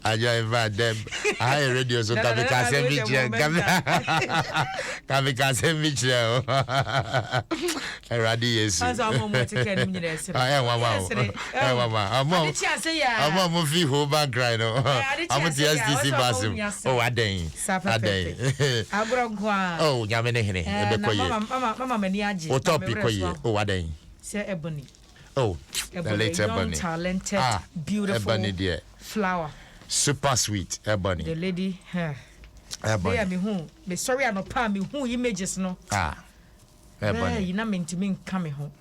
Aja invite them. I radio so can send me can send me ready yes. As I'm more taken in this. I am I'm a few whole background. I'm a TSTC bathroom. Oh, a day. A day. Oh, Yamene. Mama Maniaji. What topic? Oh, a day. Say Ebony. Oh, the late Ebony. Talented, beautiful Ebony, dear. Flower. Super sweet, Ebony. The lady, Ebony. They me who, me sorry I no pa me who images no. Ebony. You na mean to me coming home.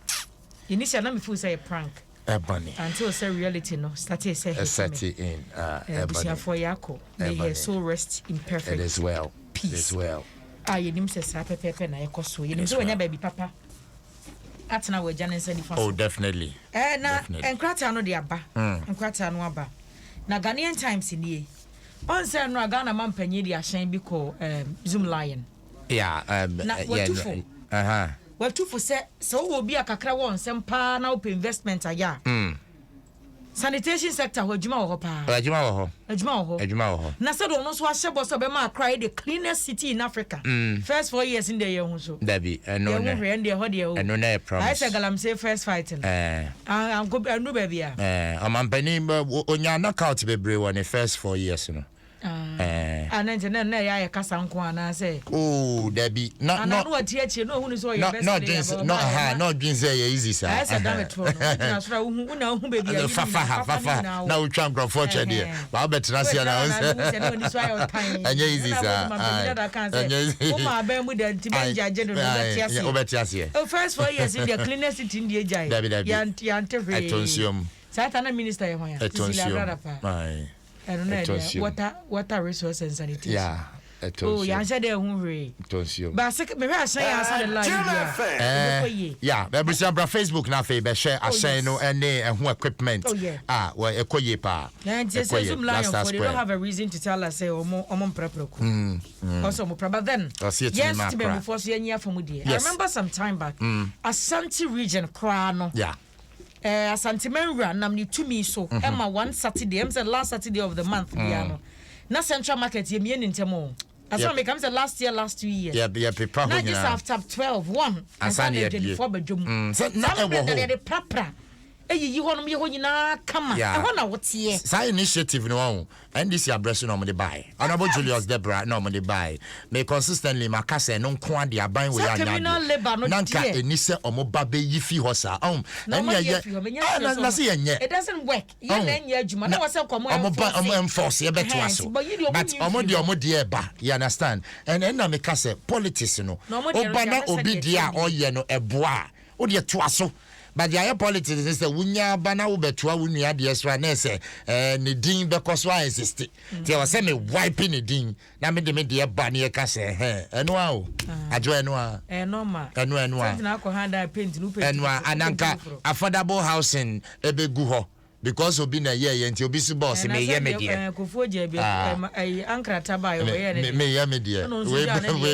Initially, na me feel say a prank. Ebony. Until say reality no, started say. Started in Ebony. For Yako, may her soul rest in perfect. It is well. Peace. It is well. You nim say sa pepe na ekoso. You nim say when your baby papa. Atna we Janet said the Oh, definitely. Na enkrata no de aba. Enkrata no aba. Na Ghanaian Times in here. On say no Ghana man panyi de ahyen bi ko Zoom Lion. Yeah, Well, two for say so will be a kakra one some pa na open investment aya. Sanitation sector ho adwuma wo pa. Adwuma wo. Na said no so ahye boss obema cry the cleanest city in Africa. First 4 years in the year so. Dabi, no. No na promise. I say galam say first fighting. I'm go no baby a. Amampani onya knockout bebre won the first 4 years no. And then ya kasa nko ana say. Oh, Dabi. No tie no hu so your best. No dream say easy sir. I said damn it for. Na so hu baby. Fafa. Na we try for there. Ba betra sia na. Anya easy sir. Uma ba mu de tibenja jedo no betia o betia sia. First 4 years in the cleanest city in the jai. Yante free. Etonsium. Satana minister ya hoya. Etonsium. Water resource and sanitation. Yeah. Oh, yeah, I said they're hungry. But maybe I say I said a lie. Yeah, but Facebook now, Faber share a say no and equipment. Oh, yeah. Well, a koye pa. And just say some lie, they don't have a reason to tell us, say, or more prepro. Also, but then, yes, before seeing you from Mudi. I remember some time back, Ashanti region, Krano. Yeah. Asante Menra namni to me so Emma one Saturday the last Saturday of the month piano na Central Market ye me ntemo as one becomes the last 2 years yeah people now just after 12 and for bedroom so na e wo ho prapra eyi ho no me ho nyina kama e ho na wotie sa initiative no ho and this address no mo dey buy honorable Julius Debra no mo dey buy me consistently makase no nko ade aban we anya nanka enise omo ba be yi fi ho sa na say yenye it doesn't work ye na enya adwuma na wase komo omo enforce ye beto aso but omo de ba you understand and na me kase politics no oba na obi dia oye no eboa o de to aso but the politics is the wunya bana wo betua wunua de so na say ne din be koso insist ti o say me wipe ne din na me de ba ne ka say eno a o ajo eno a normal eno na ko handa paint no paint eno ananka affordable housing ebegu ho because obi na ye nti obi si boss me ye me de Kofu je bi ankrata ba yo ye me ye me de we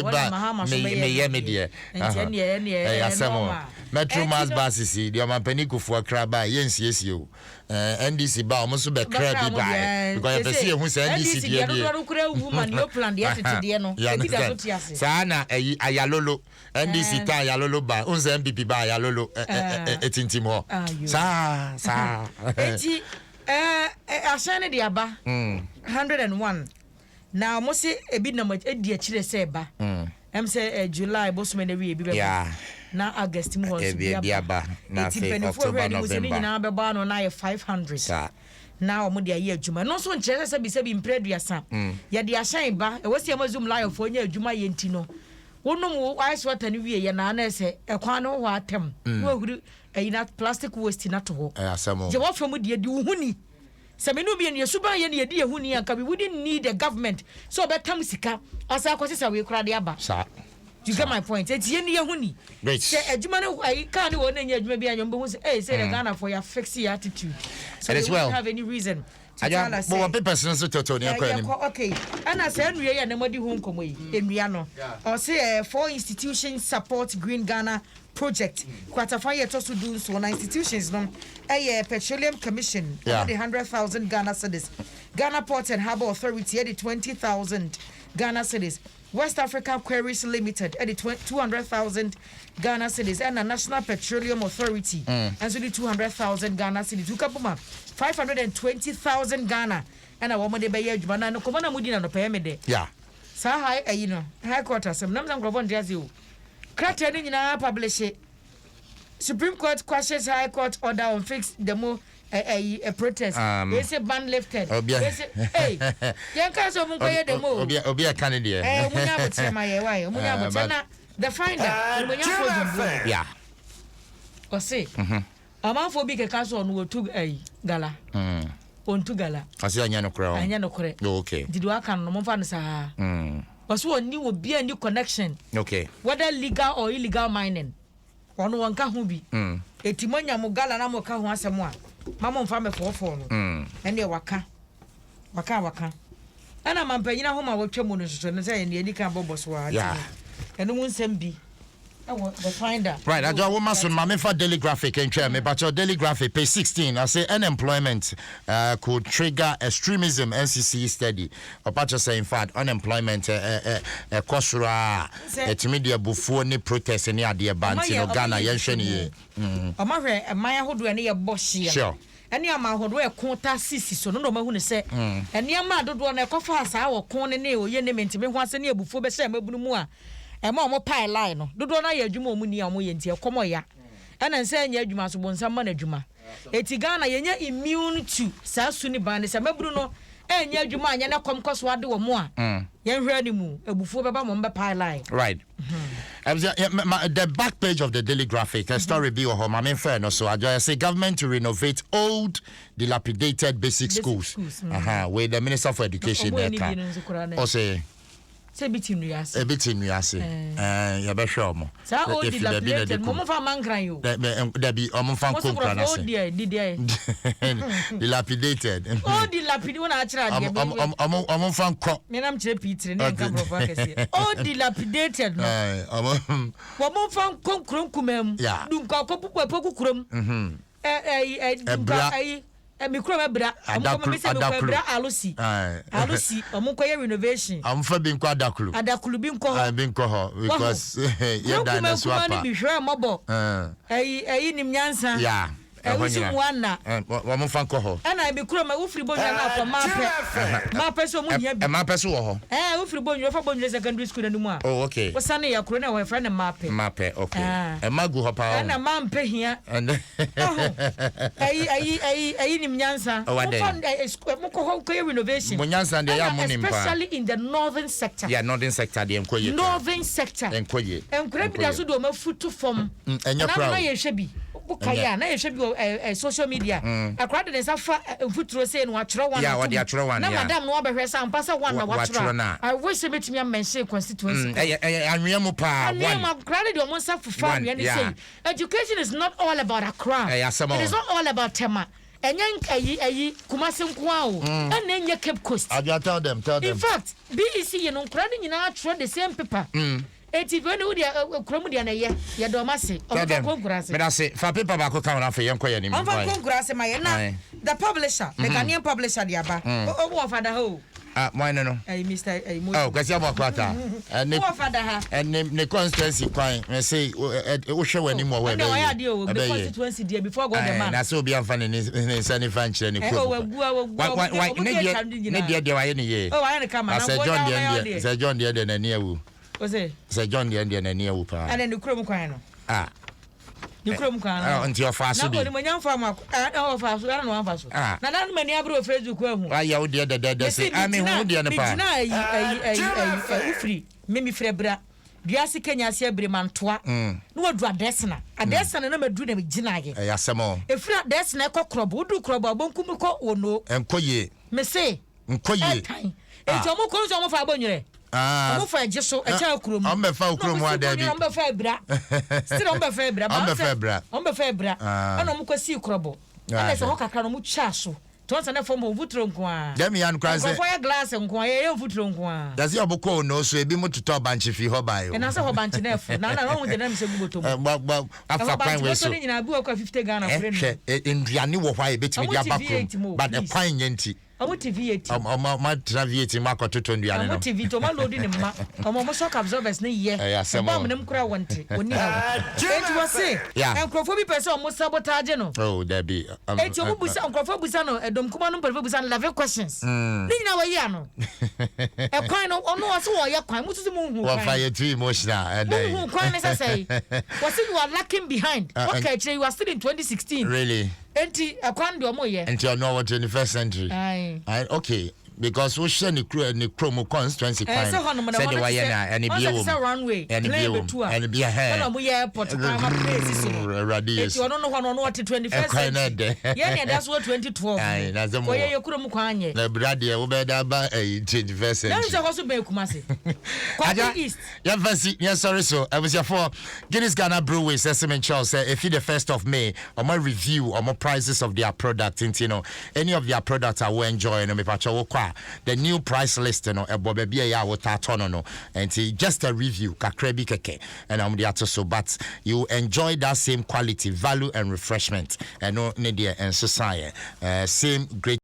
ba me ye me de nti ne asemo Metro Mass buses the Amampani Kofu Akra ba ye nsiesie o NDC ba o so be kra bi ba because you see hu say NDC de no kura woman no plan de atete no ebi da so tiase sa na ayalolo NDC ta ayalolo ba unse MPP ba ayalolo etintim ho sa enti asane de aba 101 now mo se ebi na edi a kire se ba say July boss me na wi ebi be na August mo ho bi aba na fe October November na be ba no na 500 na omo de aye adwuma no so nkyere se bi mpreduasa ye de ahyan ba e wose am Zoom live fo nya adwuma ye ntino wonum ice water ni wie ye na na se ekwan no ho atem wo huru na plastic waste na to ho asamo je wo fam de di uhuni se me no bi ne suban ye ne de ehuni anka we wouldn't need the government so betam sika asa kwose sa we kura de aba you get my point e tie ne ehuni se adwuma no ka ne wo na nya adwuma bi anyom be hu se say the Ghana for your fix your attitude so they don't have any reason to tell us but papers no so totally okay and I say enwe ya na modi hu nkomo yi enua no or say 4 institutions support Green Ghana project kwatafanye to so do so na institutions no Petroleum Commission the 100,000 Ghana cedis, Ghana Port and Harbour Authority the 20,000 Ghana cedis, West African Quarries Limited at the 200,000 Ghana cedis, and the National Petroleum Authority and so the 200,000 Ghana cedis. Tukapuma 520,000 Ghana and a woman de Bayer Jumana no Komana Mudina no pay me de. Yeah. So high you know high quarters some numbers on Jazio. Cracked in our publish it. Supreme Court questions High Court order on fix the more a protest. They say ban lifted. They say, hey, Yankas of Munkoya the more. Obia Canada. The finder. Yeah. Or say, a man for big a castle on two a gala. On two gala. I see a yano crown. I know correct. Okay. Did you work on no more? Was one new will be a new connection. Okay. Whether legal or illegal mining. Ono wanka ho bi etimonya mugala na moka ho asemo a mama mfa me fofo no ene waka ana mampanyina ho ma wotwa mu no soso ne say ne edika boboso wa ene mu nsem bi the finder right I do woman so mama for daily graphic and share me but your daily graphic page 16 I say unemployment could trigger extremism NCC study about to say in fact unemployment kosura etimidia bufuo ni protest ni ade banti no Ghana yenhwe ni amahwe maya hodo ne ye bohye sure ene ama hodo e konta sisi so no mahu ne se ene ama dodo na ekofa asa wo kon ne oye ne mentime ho ase ne abufuo be se mabunu mu a ema omo pile line no dodo na ya adwuma omu ni omo ye ntie komo ya ena nse anya adwuma so bonsam ma na adwuma eti Ghana yenya immune to sasu ni ban se maburu no enya adwuma anya na komkoso ade wo mo a yen hwe ni mu abufuo beba mo mbe pile line right the back page of the Daily Graphic a story be or I mean fair no so I say government to renovate old dilapidated basic schools. With the Minister for Education or say say bitin nuase ya be hwe omo sa o dilapidated mo fa mankran yo da bi omo fa konkra na se dilapidated o dilapidated wona akira de omo fa nko me nam kire pitire ne nka profa kese o dilapidated no mo fa konkron kumam dun ka ko pupu epoku kurom mikro mebra amuko me se mikro mebra alusi amuko ye renovation amfa bi nko adakulu bi nko ho because ye dana swap bi hwe mobo nim nyansa yeah wusi mwana wa mo fan ko ho ana mikro me ufri bonja na kwa mape so mu nya bi mape so wo ho ufri bonja fa bonja secondary school na mu a oh okay wasane ya kro na we friend mape okay magu ho pa ana mampe hia nim nyansa mo ko ho ko renovation mo nyansa de ya mo nim pa especially in the northern sector northern sector de enkoye northern sector enkoye bi da so do ma futu fom enya crowd na ye hwe bi bukaya na ye hwe bi social media akra de sa fa futuro say no atwro wan na madam no obehwe sa ampa sa wan na watwro I wish me to me mention constituency anwea mo pa one akra de mo sa fufa anwea ni say education is not all about Accra it is not all about Tema enyan Kumasi nkoa o and enye Cape Coast I tell them in fact BEC you know akra de nyina atwro the same paper eti when we kromu dia na ye do mase o konkurase me da say fa paper ba ko kan na fa ye nkoye ni me fa konkurase ma ye na the publisher the Ghanaian publisher dia ba o wo father ho why no Mr. Oh kwasi amokwata wo father ha and ne constituency kwan me say wo hwe wani mo we be the constituency dia before go the man na so obi amfa ne sani fan kire ni ko ne dia wa ye ne ye wa ye ne kama na Sir John dia de na ni awu Ose Sir John dia na ni awu pa ana ni krom kwan no ni krom kwan no nti ofa so bi na mo nyamfa ma ofa so ana no anfa so na nan mani abro Facebook ahu ya wo dia de say ami hu dia ne pa ufri memi frebra biasi Kenya ase abre mantoa no wadu adesna na madu na gina ye ya semo efri adesna ekokrobo udu krobo abonkum ko wono enkoye me say enkoye enti omo ko nso omo fa abonwere omo fa ejeso echa kurom omo fa kurom wa da bi omo fa ebra still omo fa ebra omo fa ebra ana omo kwasi krobo ana se ho kakra no mu twa so Tonsa na form vutro nkwa. Dem yan kwa se. Fire glass nkwa ye vutro nkwa. Does your boko no so ebi mu tuto banchi fi ho ba yo. E na se ho banchi na fu. Na ho de nam se guboto mu. After kwan we so. So ni na bi okwa 50 Ghana friend. Nduane wo hwa e betimi dia bakrom. But the kwan yenti. Omo TV 80. Ma traviate ma kototo nduane no. Omo TV to ma loading ne ma. Omo shock absorbers ne ye. Ba mo nem kura wonte. Oni ha. Enti wo se. Enkrofo bi pese omo sabotage no. Oh, there be. Enti omo busa enkrofo busa no edom kuma no perfo busa 11 questions. Ni nyina wa ye ano. E kwan no ono wo se wo ye kwan mututu mu hu kwan. Wa fire too emotional and then. Hu kwan ne say. Was you are lacking behind. Okay, you are still in 2016. Really? Enti akwan de omo ye. Enti ono what 21st century. Okay, because we share the chromo constituency crime. Said the way na and be a runway and be a hair. And we airport radius. You don't know what 21st. Yeah, that's what 2012. That's the more you couldn't kwanye. The bradia obeda ba 21st century. That's also be Kumasi. Kwanye East. Yes, sorry, so I was here for Guinness Ghana Brewery Sesame Charles say if you the 1st of May or my review or more prices of their product, you know, any of their products I will enjoy and me pacho the new price list no ebo bia ya wota tono no and just a review kakrebi keke and I'm there so but you enjoy that same quality value and refreshment and no need and society same great